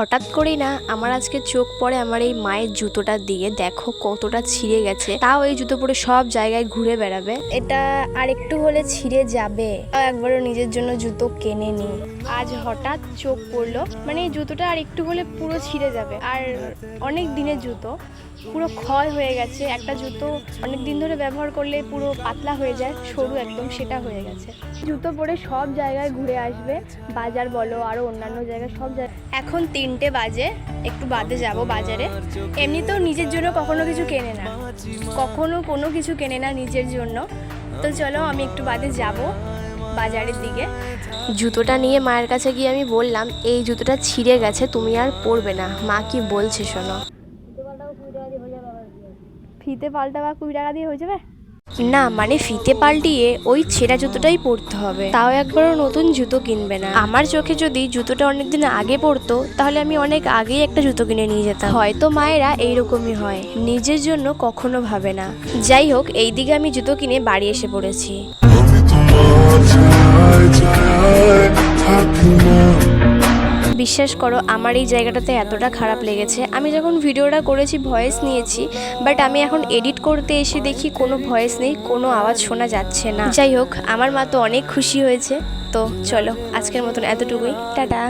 হঠাৎ করেই না আমার আজকে চোখ পড়ে আমার এই মায়ের জুতোটার দিকে। দেখো কতটা ছিঁড়ে গেছে, তাও এই জুতো পরে সব জায়গায় ঘুরে বেড়াবে। এটা আর একটু হলে ছিঁড়ে যাবে, একবারও নিজের জন্য জুতো কেনে নি। আজ হঠাৎ চোখ পড়লো, মানে এই জুতোটা আর একটু হলে পুরো ছিঁড়ে যাবে। আর অনেক দিনের জুতো, পুরো ক্ষয় হয়ে গেছে। একটা জুতো অনেক দিন ধরে ব্যবহার করলে পুরো পাতলা হয়ে যায়, সরু একদম, সেটা হয়ে গেছে। জুতো পরে সব জায়গায় ঘুরে আসবে, বাজার বলো আরো অন্যান্য জায়গায়, সব জায়গায়। এখন 3টে বাজে, একটু বাদে যাব বাজারে। এমনিতেও নিজের জন্য কখনো কিছু কেনে না, কখনো কোনো কিছু কেনে না নিজের জন্য। তো চলো আমি একটু বাদে যাব বাজারের দিকে। জুতোটা নিয়ে মায়ের কাছে গিয়ে আমি বললাম, এই জুতোটা ছিঁড়ে গেছে, তুমি আর পরবে না। মা কি বলছে শোনো। ফিতে পাল্টাবা 20 টাকা দিয়ে হয়ে যাবে না, মানে ফিতে পাল্টিয়ে ওই ছেঁড়া জুতোটাই পরতে হবে, তাও একবারও নতুন জুতো কিনবে না। আমার চোখে যদি জুতোটা অনেকদিন আগে পরতো তাহলে আমি অনেক আগেই একটা জুতো কিনে নিয়ে যেতাম। হয়তো মায়েরা এইরকমই হয়, নিজের জন্য কখনো ভাবে না। যাই হোক, এইদিকে আমি জুতো কিনে বাড়ি এসে পড়েছি। বিশ্বাস করো, আমার এই জায়গাটাতে এতটা খারাপ লেগেছে। আমি যখন ভিডিওটা করেছি ভয়েস নিয়েছি, বাট আমি এখন এডিট করতে এসে দেখি কোনো ভয়েস নেই, কোনো আওয়াজ শোনা যাচ্ছে না। যাই হোক, আমার মা তো অনেক খুশি হয়েছে। তো চলো, আজকের মতন এতটুকুই, টাটা।